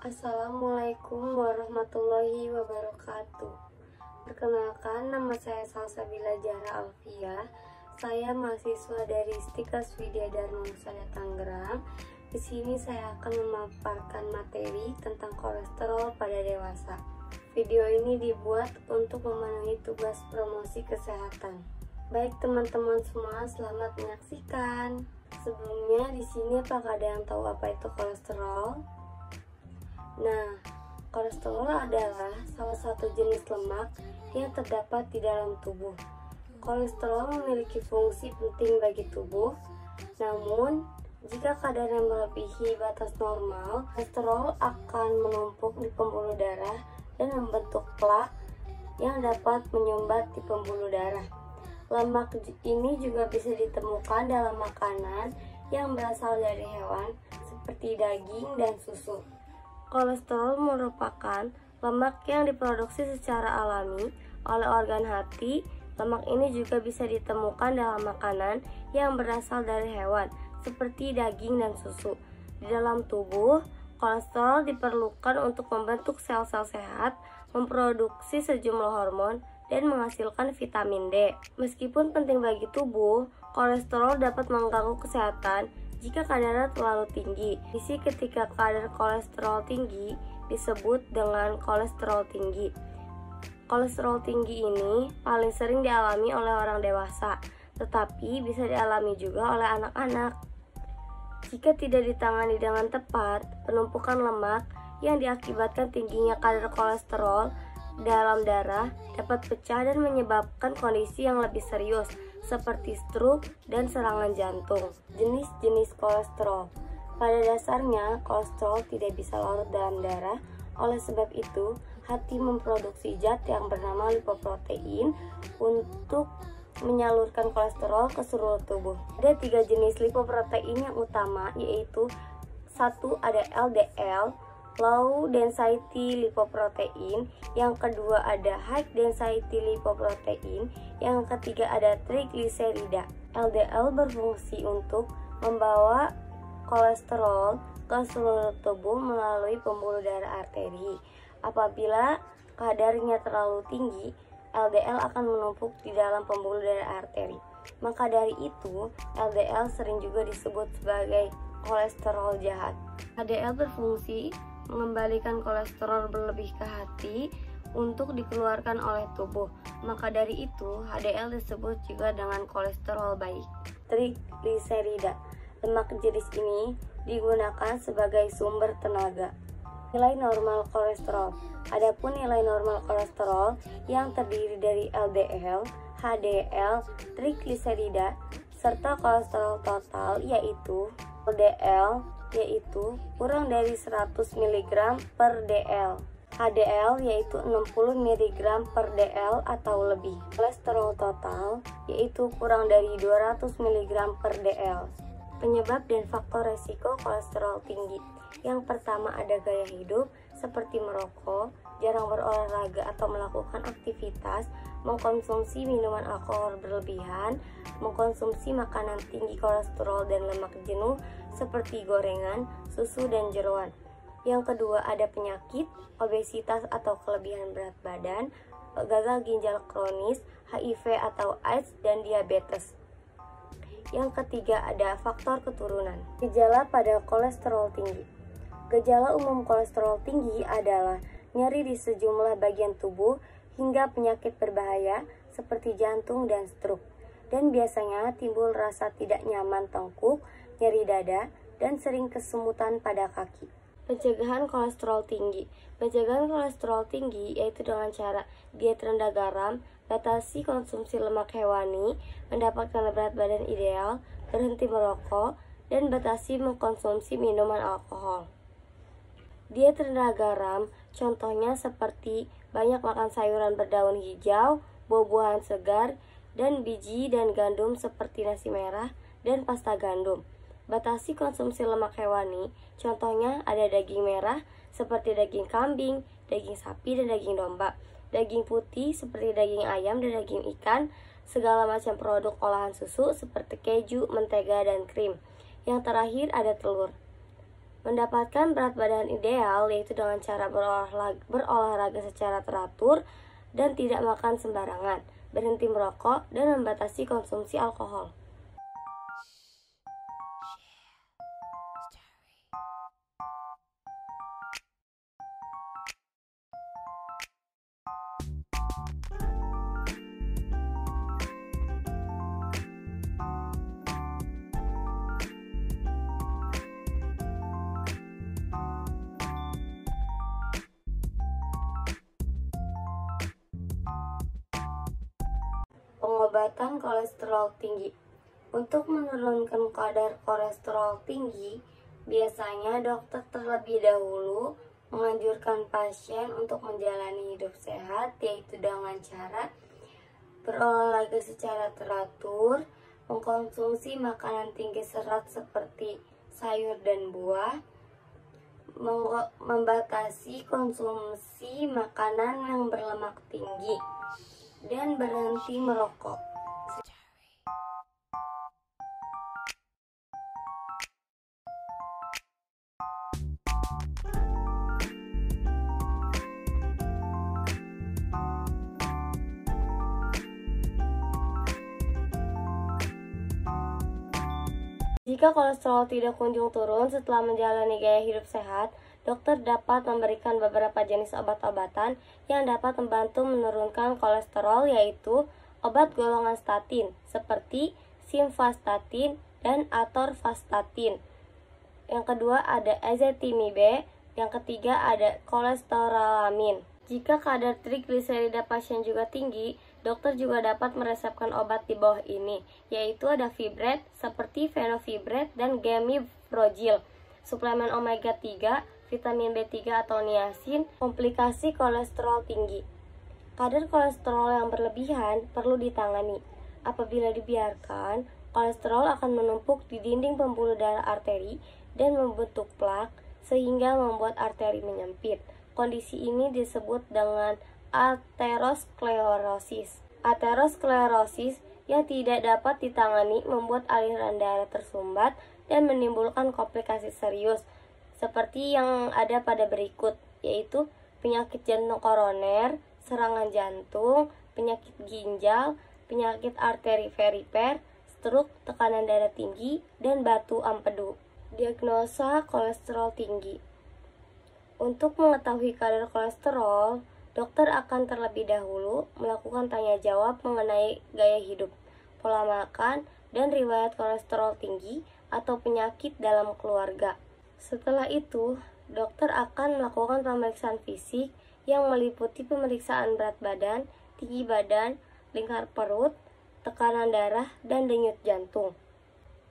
Assalamualaikum warahmatullahi wabarakatuh. Perkenalkan, nama saya Salsabila Zahra Alfiah. Saya mahasiswa dari Istika Widya Dharma Husada Tangerang. Di sini saya akan memaparkan materi tentang kolesterol pada dewasa. Video ini dibuat untuk memenuhi tugas promosi kesehatan. Baik teman-teman semua, selamat menyaksikan. Sebelumnya di sini apakah ada yang tahu apa itu kolesterol? Nah, kolesterol adalah salah satu jenis lemak yang terdapat di dalam tubuh. Kolesterol memiliki fungsi penting bagi tubuh, namun jika kadarnya melebihi batas normal, kolesterol akan menumpuk di pembuluh darah dan membentuk plak yang dapat menyumbat di pembuluh darah. Lemak ini juga bisa ditemukan dalam makanan yang berasal dari hewan seperti daging dan susu. Kolesterol merupakan lemak yang diproduksi secara alami oleh organ hati. Lemak ini juga bisa ditemukan dalam makanan yang berasal dari hewan, seperti daging dan susu. Di dalam tubuh, kolesterol diperlukan untuk membentuk sel-sel sehat, memproduksi sejumlah hormon, dan menghasilkan vitamin D. Meskipun penting bagi tubuh, kolesterol dapat mengganggu kesehatan jika kadarnya terlalu tinggi. Isi ketika kadar kolesterol tinggi disebut dengan kolesterol tinggi. Kolesterol tinggi ini paling sering dialami oleh orang dewasa, tetapi bisa dialami juga oleh anak-anak. Jika tidak ditangani dengan tepat, penumpukan lemak yang diakibatkan tingginya kadar kolesterol dalam darah dapat pecah dan menyebabkan kondisi yang lebih serius, seperti stroke dan serangan jantung. Jenis-jenis kolesterol. Pada dasarnya, kolesterol tidak bisa larut dalam darah. Oleh sebab itu, hati memproduksi zat yang bernama lipoprotein untuk menyalurkan kolesterol ke seluruh tubuh. Ada 3 jenis lipoprotein yang utama, yaitu 1 ada LDL, low density lipoprotein, yang kedua ada high density lipoprotein, yang ketiga ada trigliserida. LDL berfungsi untuk membawa kolesterol ke seluruh tubuh melalui pembuluh darah arteri. Apabila kadarnya terlalu tinggi, LDL akan menumpuk di dalam pembuluh darah arteri. Maka dari itu, LDL sering juga disebut sebagai kolesterol jahat. HDL berfungsi mengembalikan kolesterol berlebih ke hati untuk dikeluarkan oleh tubuh. Maka dari itu, HDL disebut juga dengan kolesterol baik. Trigliserida. Lemak jenis ini digunakan sebagai sumber tenaga. Nilai normal kolesterol. Adapun nilai normal kolesterol yang terdiri dari LDL, HDL, trigliserida, serta kolesterol total yaitu LDL yaitu kurang dari 100 mg per dl, HDL yaitu 60 mg per dl atau lebih, kolesterol total yaitu kurang dari 200 mg per dl. Penyebab dan faktor resiko kolesterol tinggi. Yang pertama ada gaya hidup seperti merokok, jarang berolahraga atau melakukan aktivitas, mengkonsumsi minuman alkohol berlebihan, mengkonsumsi makanan tinggi kolesterol dan lemak jenuh seperti gorengan, susu, dan jeroan. Yang kedua ada penyakit, obesitas atau kelebihan berat badan, gagal ginjal kronis, HIV atau AIDS, dan diabetes. Yang ketiga ada faktor keturunan. Gejala pada kolesterol tinggi. Gejala umum kolesterol tinggi adalah nyeri di sejumlah bagian tubuh hingga penyakit berbahaya seperti jantung dan stroke. Dan biasanya timbul rasa tidak nyaman tengkuk, nyeri dada, dan sering kesemutan pada kaki. Pencegahan kolesterol tinggi. Pencegahan kolesterol tinggi yaitu dengan cara diet rendah garam, batasi konsumsi lemak hewani, mendapatkan berat badan ideal, berhenti merokok, dan batasi mengkonsumsi minuman alkohol. Diet rendah garam contohnya seperti banyak makan sayuran berdaun hijau, buah-buahan segar, dan biji dan gandum seperti nasi merah dan pasta gandum. Batasi konsumsi lemak hewani, contohnya ada daging merah seperti daging kambing, daging sapi, dan daging domba. Daging putih seperti daging ayam dan daging ikan, segala macam produk olahan susu seperti keju, mentega, dan krim. Yang terakhir ada telur. Mendapatkan berat badan ideal yaitu dengan cara berolahraga secara teratur dan tidak makan sembarangan, berhenti merokok, dan membatasi konsumsi alkohol. Pengobatan kolesterol tinggi. Untuk menurunkan kadar kolesterol tinggi, biasanya dokter terlebih dahulu menganjurkan pasien untuk menjalani hidup sehat, yaitu dengan cara berolahraga secara teratur, mengkonsumsi makanan tinggi serat seperti sayur dan buah, membatasi konsumsi makanan yang berlemak tinggi, dan berhenti merokok. Jika kolesterol tidak kunjung turun setelah menjalani gaya hidup sehat, dokter dapat memberikan beberapa jenis obat-obatan yang dapat membantu menurunkan kolesterol, yaitu obat golongan statin seperti simvastatin dan atorvastatin. Yang kedua ada ezetimibe, yang ketiga ada kolesterolamin. Jika kadar trigliserida pasien juga tinggi, dokter juga dapat meresepkan obat di bawah ini, yaitu ada fibret seperti fenofibret dan gemiprogil, suplemen omega 3, vitamin B3 atau niacin, komplikasi kolesterol tinggi. Kadar kolesterol yang berlebihan perlu ditangani. Apabila dibiarkan, kolesterol akan menumpuk di dinding pembuluh darah arteri dan membentuk plak sehingga membuat arteri menyempit. Kondisi ini disebut dengan aterosklerosis. Aterosklerosis yang tidak dapat ditangani membuat aliran darah tersumbat dan menimbulkan komplikasi serius seperti yang ada pada berikut, yaitu penyakit jantung koroner, serangan jantung, penyakit ginjal, penyakit arteri perifer, stroke, tekanan darah tinggi, dan batu empedu. Diagnosa kolesterol tinggi. Untuk mengetahui kadar kolesterol, dokter akan terlebih dahulu melakukan tanya jawab mengenai gaya hidup, pola makan, dan riwayat kolesterol tinggi atau penyakit dalam keluarga. Setelah itu, dokter akan melakukan pemeriksaan fisik yang meliputi pemeriksaan berat badan, tinggi badan, lingkar perut, tekanan darah, dan denyut jantung.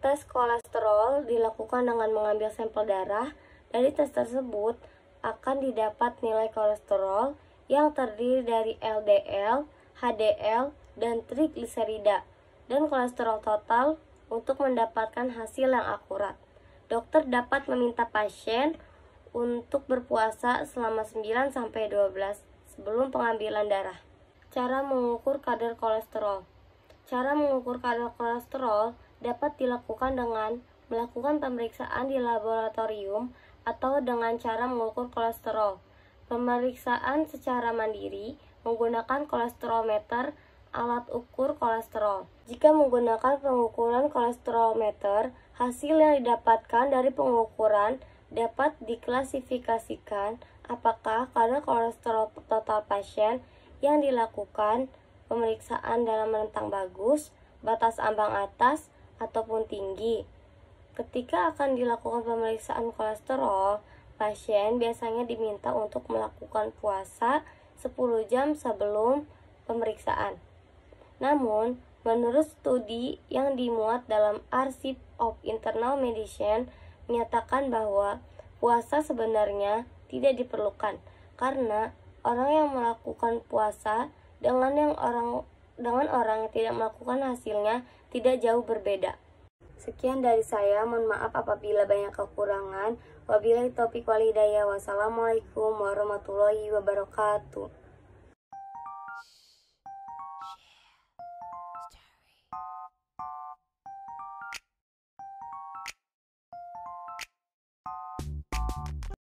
Tes kolesterol dilakukan dengan mengambil sampel darah. Dari tes tersebut akan didapat nilai kolesterol yang terdiri dari LDL, HDL, dan trigliserida, dan kolesterol total untuk mendapatkan hasil yang akurat. Dokter dapat meminta pasien untuk berpuasa selama 9-12 sebelum pengambilan darah. Cara mengukur kadar kolesterol. Cara mengukur kadar kolesterol dapat dilakukan dengan melakukan pemeriksaan di laboratorium atau dengan cara mengukur kolesterol. Pemeriksaan secara mandiri menggunakan kolesterolmeter, alat ukur kolesterol. Jika menggunakan pengukuran kolesterolmeter, hasil yang didapatkan dari pengukuran dapat diklasifikasikan apakah kadar kolesterol total pasien yang dilakukan pemeriksaan dalam rentang bagus, batas ambang atas, ataupun tinggi. Ketika akan dilakukan pemeriksaan kolesterol, pasien biasanya diminta untuk melakukan puasa 10 jam sebelum pemeriksaan. Namun, menurut studi yang dimuat dalam Archive of Internal Medicine menyatakan bahwa puasa sebenarnya tidak diperlukan karena orang yang melakukan puasa dengan orang yang tidak melakukan hasilnya tidak jauh berbeda. Sekian dari saya, mohon maaf apabila banyak kekurangan. Wabillahi taufiq wal hidayah. Wassalamualaikum warahmatullahi wabarakatuh.